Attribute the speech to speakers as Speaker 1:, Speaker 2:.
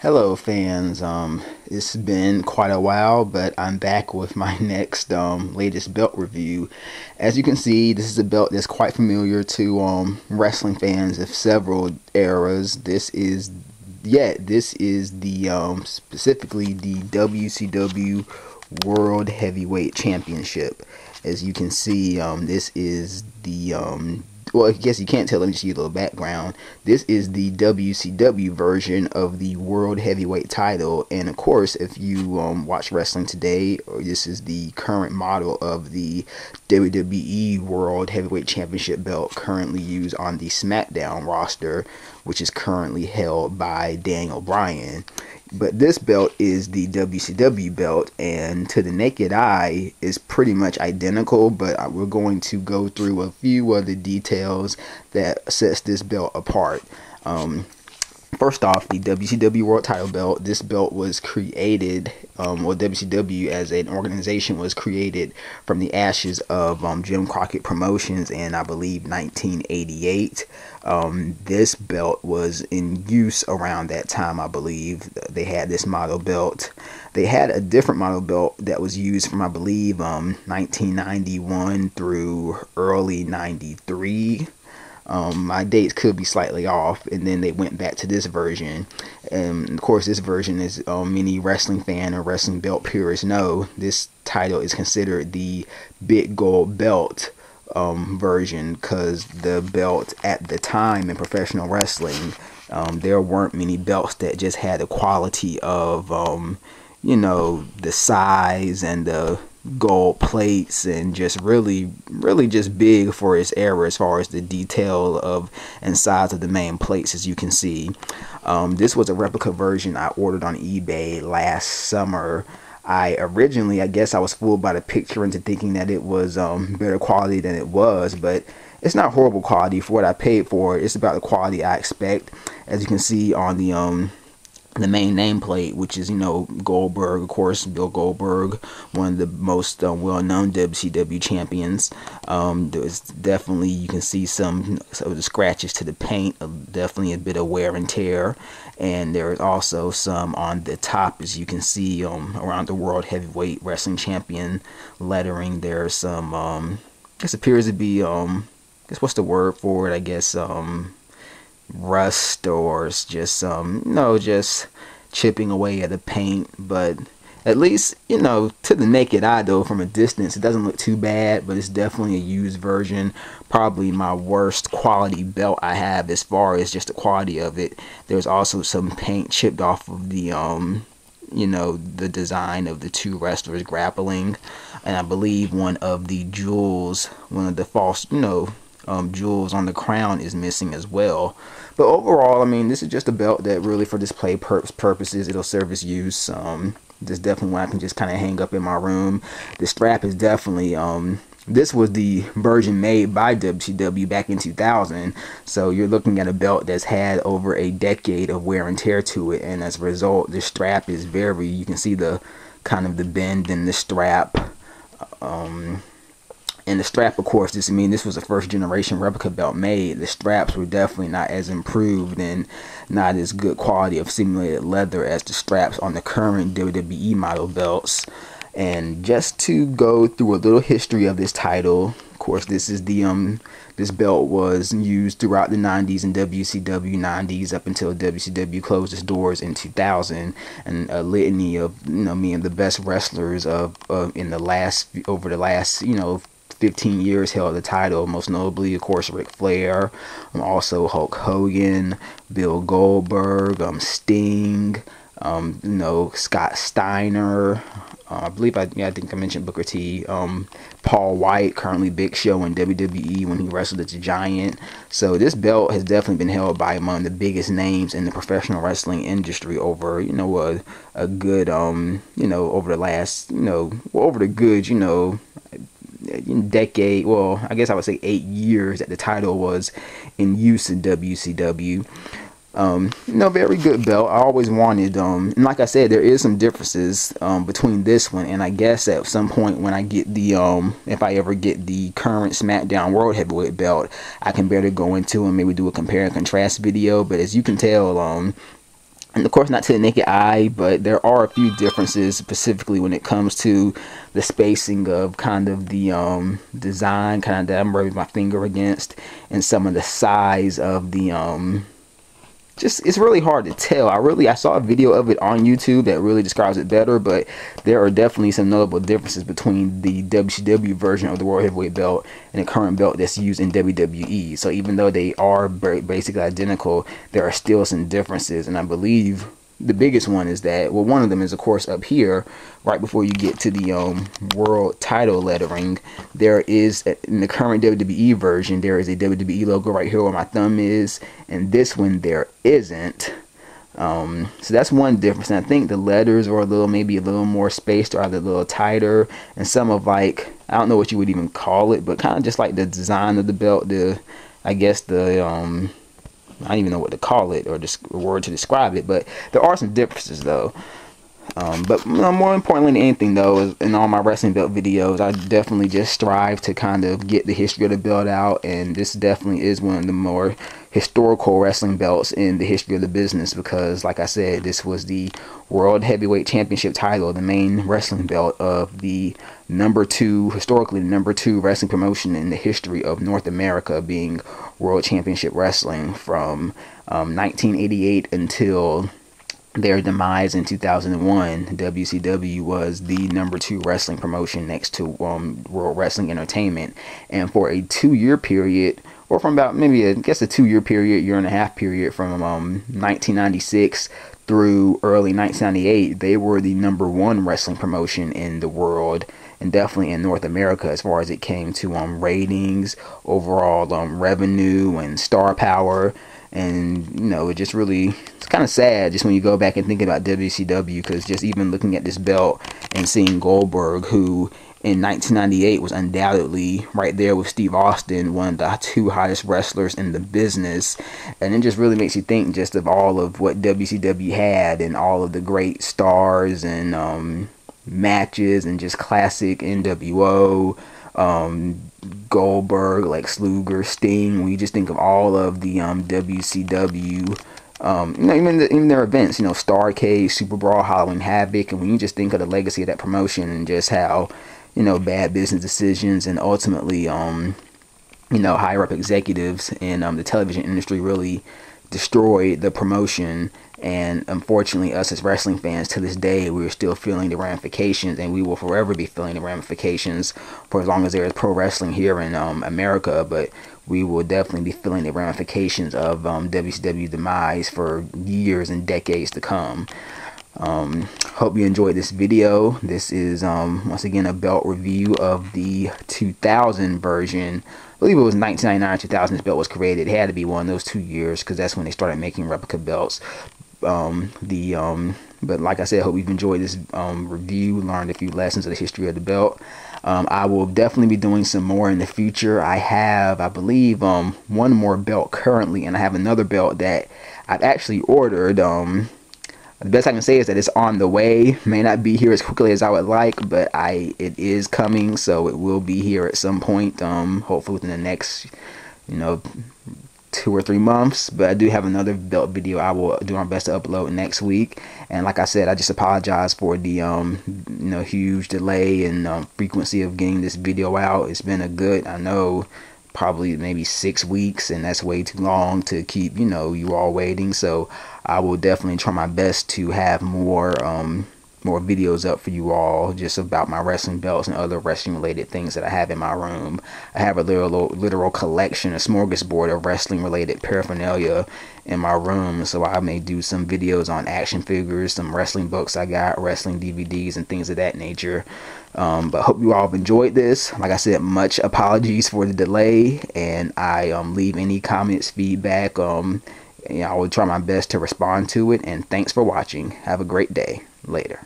Speaker 1: Hello fans, it's been quite a while, but I'm back with my next latest belt review. As you can see, this is a belt that's quite familiar to wrestling fans of several eras. This is the specifically the WCW World Heavyweight Championship. As you can see, this is the well, I guess you can't tell. Let me just give you a little background. This is the WCW version of the World Heavyweight Title, and of course, if you watch wrestling today, this is the current model of the WWE World Heavyweight Championship belt currently used on the SmackDown roster, which is currently held by Daniel Bryan. But this belt is the WCW belt, and to the naked eye is pretty much identical, but we're going to go through a few of the details that sets this belt apart. First off, the WCW World Title belt. This belt was created, WCW as an organization was created from the ashes of Jim Crockett Promotions in, I believe, 1988. This belt was in use around that time, I believe. They had this model belt. They had a different model belt that was used from, I believe, 1991 through early 93. My dates could be slightly off, and then they went back to this version. And of course, this version is many wrestling fan or wrestling belt purists know this title is considered the big gold belt version, because the belt at the time in professional wrestling, there weren't many belts that just had the quality of the size and the gold plates, and just really just big for its era as far as the detail of and size of the main plates. As you can see, this was a replica version I ordered on eBay last summer. I guess I was fooled by the picture into thinking that it was better quality than it was, but it's not horrible quality for what I paid for it. It's about the quality I expect. As you can see on the main nameplate, which is, Goldberg, of course, Bill Goldberg, one of the most well-known WCW champions. There's definitely, you can see some of the scratches to the paint, definitely a bit of wear and tear, and there's also some on the top, as you can see, around the World Heavyweight Wrestling Champion lettering. There's some, this appears to be, what's the word for it, I guess, rust, or just just chipping away at the paint. But at least, to the naked eye, though, from a distance, it doesn't look too bad. But it's definitely a used version, probably my worst quality belt I have as far as just the quality of it. There's also some paint chipped off of the the design of the two wrestlers grappling, and I believe one of the jewels, one of the false jewels on the crown, is missing as well. But overall, I mean, this is just a belt that really, for display purposes, it'll serve its use. This is definitely one I can just kind of hang up in my room. The strap is definitely, this was the version made by WCW back in 2000. So you're looking at a belt that's had over a decade of wear and tear to it. And as a result, the strap is you can see the kind of the bend in the strap. And the strap, of course, this was a first generation replica belt made. The straps were definitely not as improved and not as good quality of simulated leather as the straps on the current WWE model belts. And just to go through a little history of this title, of course, this is this belt was used throughout the 90s and WCW 90s up until WCW closed its doors in 2000, and a litany of me and the best wrestlers over the last 15 years held the title, most notably, of course, Ric Flair, also Hulk Hogan, Bill Goldberg, Sting, Scott Steiner, I think I mentioned Booker T, Paul White, currently Big Show in WWE when he wrestled as a Giant. So this belt has definitely been held by among the biggest names in the professional wrestling industry over, a good, over the last, over the good, decade, well, I guess I would say 8 years that the title was in use in WCW. Very good belt. I always wanted, and like I said, there is some differences between this one, and I guess at some point when I get the if I ever get the current SmackDown World Heavyweight belt, I can better go into and maybe do a compare and contrast video. But as you can tell, And of course, not to the naked eye, but there are a few differences, specifically when it comes to the spacing of kind of the design, kind of that I'm rubbing my finger against, and some of the size of the just, it's really hard to tell. I saw a video of it on YouTube that really describes it better, but there are definitely some notable differences between the WCW version of the World Heavyweight belt and the current belt that's used in WWE. So even though they are basically identical, there are still some differences, and I believe the biggest one is that, well, one of them is of course up here right before you get to the world title lettering. There is, in the current WWE version, there is a WWE logo right here where my thumb is, and this one there isn't. So that's one difference, and I think the letters are maybe a little more spaced, or either a little tighter, and some of, like, I don't know what you would even call it, but kind of just like the design of the belt, I guess the I don't even know what to call it, or just a word to describe it, but there are some differences though. But more importantly than anything though, is in all my wrestling belt videos, I definitely just strive to kind of get the history of the belt out, and this definitely is one of the more historical wrestling belts in the history of the business, because like I said, this was the World Heavyweight Championship title, the main wrestling belt of the historically the number two wrestling promotion in the history of North America, being World Championship Wrestling from 1988 until their demise in 2001. WCW was the number two wrestling promotion next to World Wrestling Entertainment, and for a 2-year period, or from about maybe a 2-year period, year and a half period, from 1996 through early 1998, they were the number one wrestling promotion in the world, and definitely in North America, as far as it came to ratings, overall revenue, and star power. And it just really, it's kind of sad just when you go back and think about WCW, because just even looking at this belt and seeing Goldberg, who in 1998 was undoubtedly right there with Steve Austin, one of the two hottest wrestlers in the business, and it just really makes you think just of all of what WCW had, and all of the great stars and matches, and just classic NWO, Goldberg, Lex Luger, Sting. When you just think of all of the WCW, even their events, Starrcade, Super Brawl, Halloween Havoc, and when you just think of the legacy of that promotion, and just how bad business decisions and ultimately higher up executives in the television industry really destroyed the promotion. And unfortunately, us as wrestling fans, to this day, we're still feeling the ramifications, and we will forever be feeling the ramifications for as long as there is pro wrestling here in America. But we will definitely be feeling the ramifications of WCW's demise for years and decades to come. Hope you enjoyed this video. This is once again a belt review of the 2000 version. I believe it was 1999 or 2000 this belt was created. It had to be one of those 2 years, because that's when they started making replica belts. But like I said, I hope you've enjoyed this review, learned a few lessons of the history of the belt. I will definitely be doing some more in the future. I have, I believe, one more belt currently, and I have another belt that I've actually ordered. The best I can say is that it's on the way. May not be here as quickly as I would like, but it is coming, so it will be here at some point, hopefully within the next 2 or 3 months. But I do have another belt video I will do my best to upload next week. And like I said, I just apologize for the huge delay and frequency of getting this video out. It's been a good, I know, probably maybe 6 weeks, and that's way too long to keep you all waiting. So I will definitely try my best to have more videos up for you all, just about my wrestling belts and other wrestling related things that I have in my room. I have a literal collection, a smorgasbord of wrestling related paraphernalia in my room, so I may do some videos on action figures, some wrestling books I got, wrestling DVDs, and things of that nature. But hope you all have enjoyed this. Like I said, much apologies for the delay, and I leave any comments, feedback, I will try my best to respond to it. And thanks for watching. Have a great day. Later.